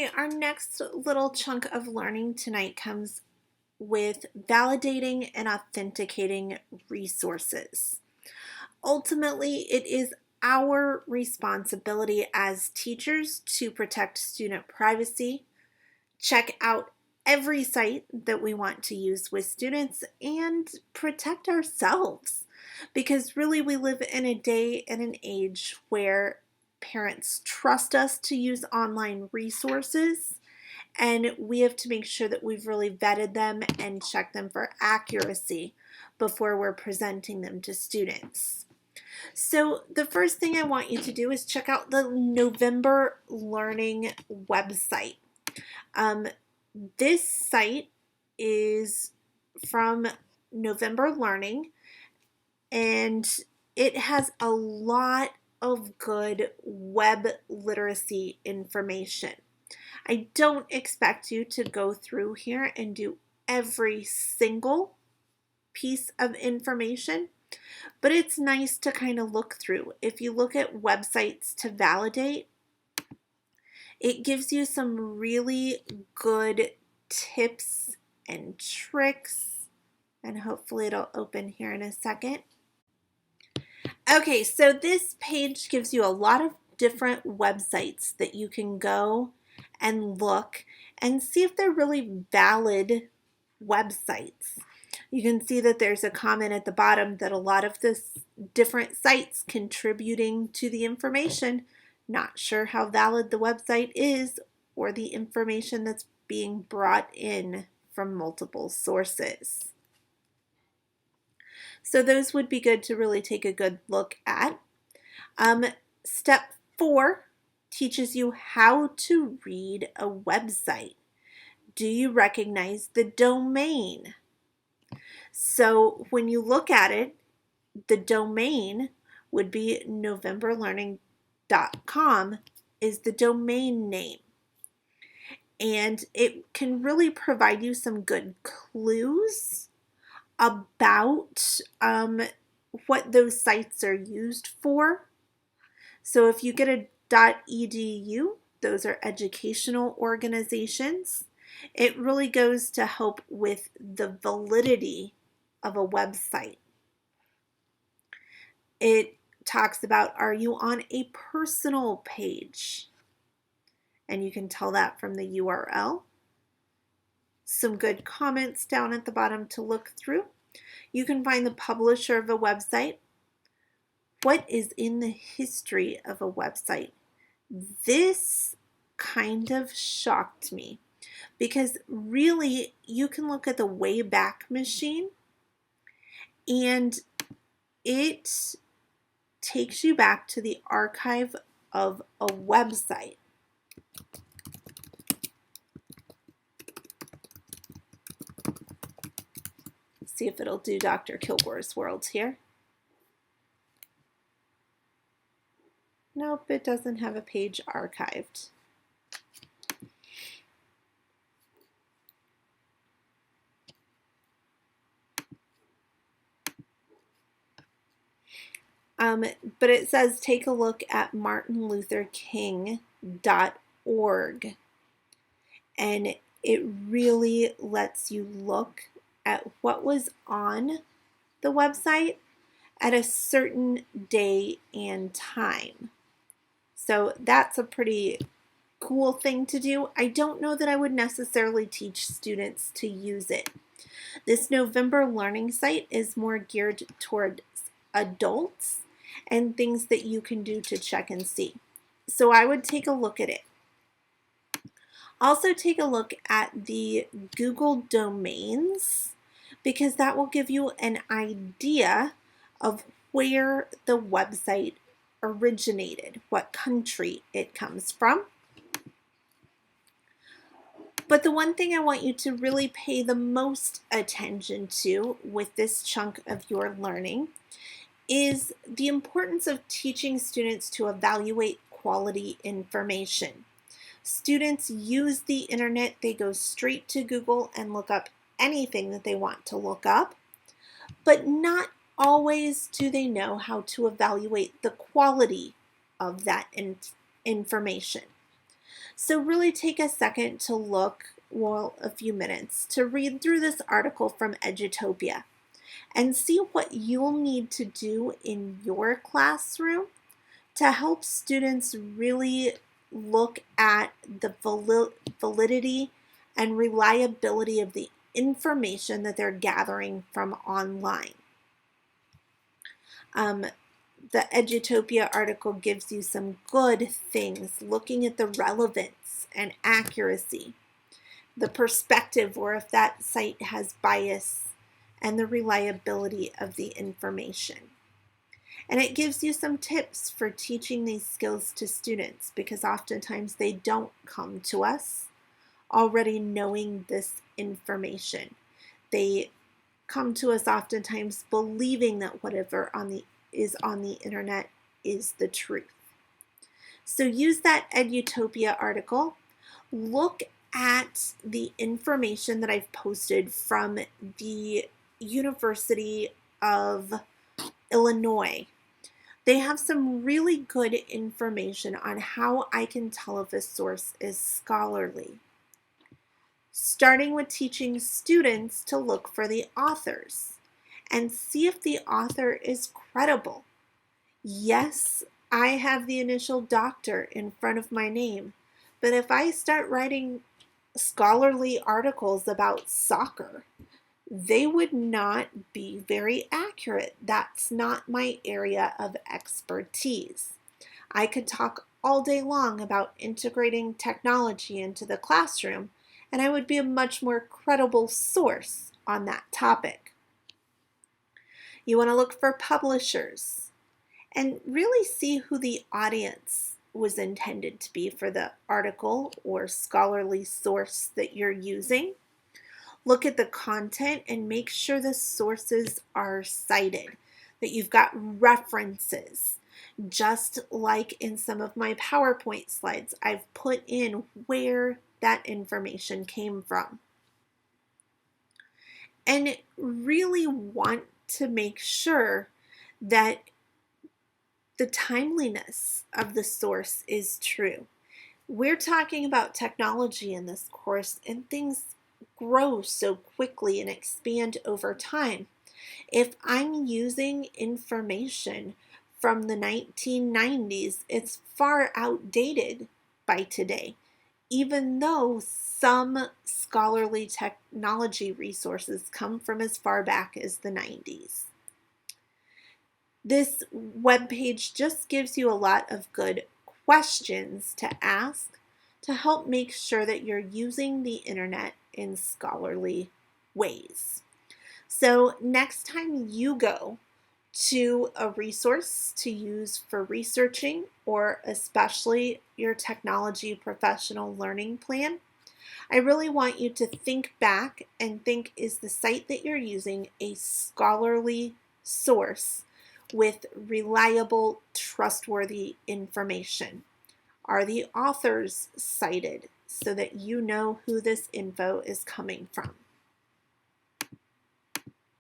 Okay, our next little chunk of learning tonight comes with validating and authenticating resources. Ultimately, it is our responsibility as teachers to protect student privacy, check out every site that we want to use with students, and protect ourselves. Because really, we live in a day and an age where parents trust us to use online resources, and we have to make sure that we've really vetted them and checked them for accuracy before we're presenting them to students. So the first thing I want you to do is check out the November Learning website. This site is from November Learning, and it has a lot of good web literacy information. I don't expect you to go through here and do every single piece of information, but it's nice to kind of look through. If you look at websites to validate, it gives you some really good tips and tricks, and hopefully it'll open here in a second. Okay, so this page gives you a lot of different websites that you can go and look and see if they're really valid websites. You can see that there's a comment at the bottom that a lot of this different sites contributing to the information. Not sure how valid the website is or the information that's being brought in from multiple sources. So those would be good to really take a good look at. Step 4 teaches you how to read a website. Do you recognize the domain? So when you look at it, the domain would be novemberlearning.com is the domain name. And it can really provide you some good clues about what those sites are used for. So if you get a .edu, those are educational organizations. It really goes to help with the validity of a website. It talks about, are you on a personal page? And you can tell that from the URL. Some good comments down at the bottom to look through. You can find the publisher of a website. What is in the history of a website? This kind of shocked me because really you can look at the Wayback Machine and it takes you back to the archive of a website. See if it'll do Dr. Kilgore's World here. Nope, it doesn't have a page archived. But it says take a look at martinlutherking.org, and it really lets you look at what was on the website at a certain day and time. So that's a pretty cool thing to do. I don't know that I would necessarily teach students to use it. This November Learning site is more geared toward adults and things that you can do to check and see. So I would take a look at it. Also take a look at the Google domains because that will give you an idea of where the website originated, what country it comes from. But the one thing I want you to really pay the most attention to with this chunk of your learning is the importance of teaching students to evaluate quality information. Students use the internet, they go straight to Google and look up anything that they want to look up, but not always do they know how to evaluate the quality of that information. So really take a second to look, well, a few minutes, to read through this article from Edutopia and see what you'll need to do in your classroom to help students really look at the validity and reliability of the information that they're gathering from online. The Edutopia article gives you some good things, looking at the relevance and accuracy, the perspective, or if that site has bias, and the reliability of the information. And it gives you some tips for teaching these skills to students, because oftentimes they don't come to us already knowing this information. They come to us oftentimes believing that whatever is on the internet is the truth. So use that Edutopia article. Look at the information that I've posted from the University of Illinois. They have some really good information on how I can tell if a source is scholarly, starting with teaching students to look for the authors and see if the author is credible. Yes, I have the initial doctor in front of my name, but if I start writing scholarly articles about soccer, they would not be very accurate. That's not my area of expertise. I could talk all day long about integrating technology into the classroom, and I would be a much more credible source on that topic. You want to look for publishers and really see who the audience was intended to be for the article or scholarly source that you're using. Look at the content and make sure the sources are cited, that you've got references. Just like in some of my PowerPoint slides, I've put in where that information came from. And really want to make sure that the timeliness of the source is true. We're talking about technology in this course, and things grow so quickly and expand over time. If I'm using information from the 1990s, it's far outdated by today, even though some scholarly technology resources come from as far back as the 90s. This webpage just gives you a lot of good questions to ask to help make sure that you're using the internet in scholarly ways. So next time you go to a resource to use for researching, or especially your technology professional learning plan, I really want you to think back and think, is the site that you're using a scholarly source with reliable, trustworthy information? Are the authors cited so that you know who this info is coming from?